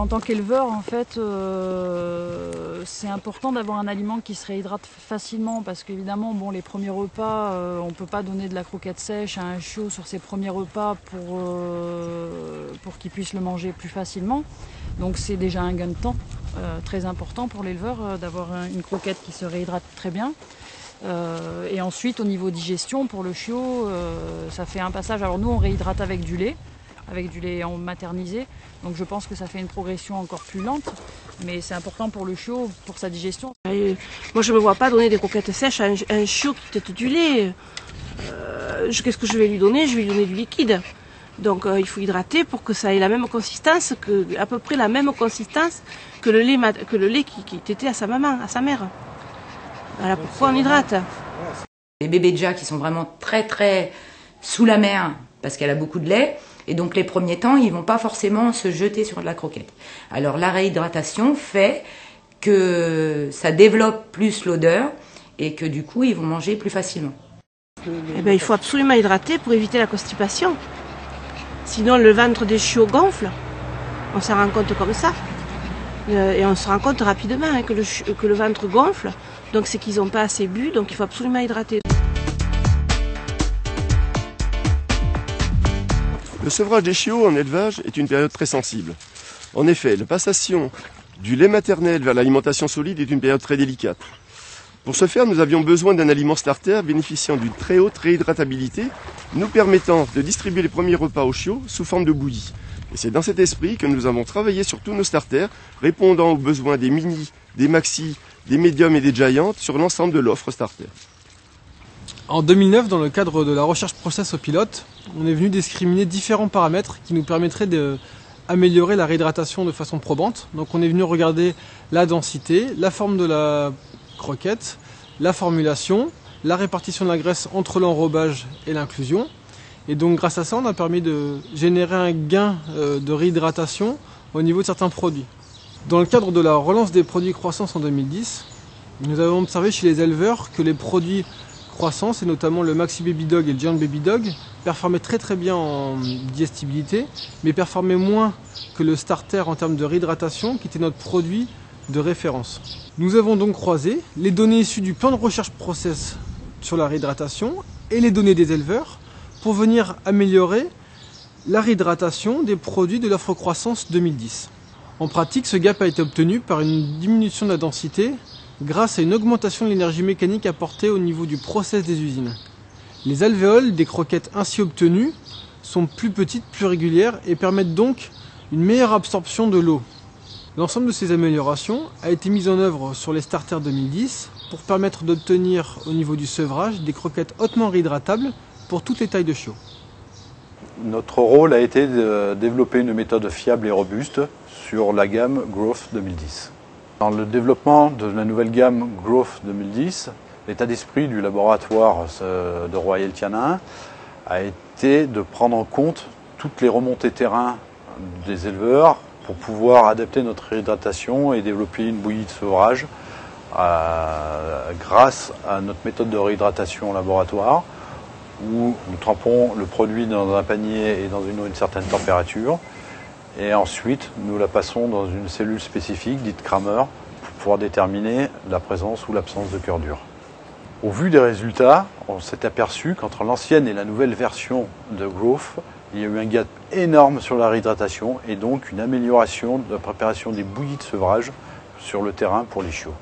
En tant qu'éleveur, en fait, c'est important d'avoir un aliment qui se réhydrate facilement parce qu'évidemment, bon, les premiers repas, on ne peut pas donner de la croquette sèche à un chiot sur ses premiers repas pour qu'il puisse le manger plus facilement. Donc c'est déjà un gain de temps très important pour l'éleveur d'avoir une croquette qui se réhydrate très bien. Et ensuite, au niveau digestion, pour le chiot, ça fait un passage. Alors nous, on réhydrate avec du lait en maternisé. Donc je pense que ça fait une progression encore plus lente, mais c'est important pour le chiot, pour sa digestion. Et moi je ne me vois pas donner des croquettes sèches à un chiot qui tète du lait. Qu'est-ce que je vais lui donner? Je vais lui donner du liquide. Donc il faut hydrater pour que ça ait la même consistance, à peu près la même consistance que le lait qui tétait à sa maman, à sa mère. Voilà pourquoi on hydrate. Les bébés de Jack qui sont vraiment très très sous la mère parce qu'elle a beaucoup de lait. Et donc les premiers temps, ils ne vont pas forcément se jeter sur de la croquette. Alors la réhydratation fait que ça développe plus l'odeur et que du coup, ils vont manger plus facilement. Eh bien, il faut absolument hydrater pour éviter la constipation. Sinon, le ventre des chiots gonfle. On s'en rend compte comme ça. Et on se rend compte rapidement que le ventre gonfle. Donc c'est qu'ils n'ont pas assez bu, donc il faut absolument hydrater. Le sevrage des chiots en élevage est une période très sensible. En effet, la passation du lait maternel vers l'alimentation solide est une période très délicate. Pour ce faire, nous avions besoin d'un aliment starter bénéficiant d'une très haute réhydratabilité, nous permettant de distribuer les premiers repas aux chiots sous forme de bouillie. Et c'est dans cet esprit que nous avons travaillé sur tous nos starters, répondant aux besoins des mini, des maxi, des médiums et des giants sur l'ensemble de l'offre starter. En 2009, dans le cadre de la recherche process au pilote, on est venu discriminer différents paramètres qui nous permettraient d'améliorer la réhydratation de façon probante. Donc on est venu regarder la densité, la forme de la croquette, la formulation, la répartition de la graisse entre l'enrobage et l'inclusion. Et donc grâce à ça, on a permis de générer un gain de réhydratation au niveau de certains produits. Dans le cadre de la relance des produits croissance en 2010, nous avons observé chez les éleveurs que les produits croissance, et notamment le Maxi Baby Dog et le Giant Baby Dog, performaient très très bien en digestibilité, mais performaient moins que le starter en termes de réhydratation, qui était notre produit de référence. Nous avons donc croisé les données issues du plan de recherche process sur la réhydratation et les données des éleveurs pour venir améliorer la réhydratation des produits de l'offre croissance 2010. En pratique, ce gap a été obtenu par une diminution de la densité grâce à une augmentation de l'énergie mécanique apportée au niveau du process des usines. Les alvéoles des croquettes ainsi obtenues sont plus petites, plus régulières et permettent donc une meilleure absorption de l'eau. L'ensemble de ces améliorations a été mis en œuvre sur les starters 2010 pour permettre d'obtenir au niveau du sevrage des croquettes hautement réhydratables pour toutes les tailles de chiots. Notre rôle a été de développer une méthode fiable et robuste sur la gamme Growth 2010. Dans le développement de la nouvelle gamme Growth 2010, l'état d'esprit du laboratoire de Royal-Canin a été de prendre en compte toutes les remontées terrain des éleveurs pour pouvoir adapter notre réhydratation et développer une bouillie de sevrage grâce à notre méthode de réhydratation en laboratoire où nous trempons le produit dans un panier et dans une eau à une certaine température. Et ensuite, nous la passons dans une cellule spécifique, dite Kramer, pour pouvoir déterminer la présence ou l'absence de cœur dur. Au vu des résultats, on s'est aperçu qu'entre l'ancienne et la nouvelle version de Growth, il y a eu un gap énorme sur la réhydratation et donc une amélioration de la préparation des bouillies de sevrage sur le terrain pour les chiots.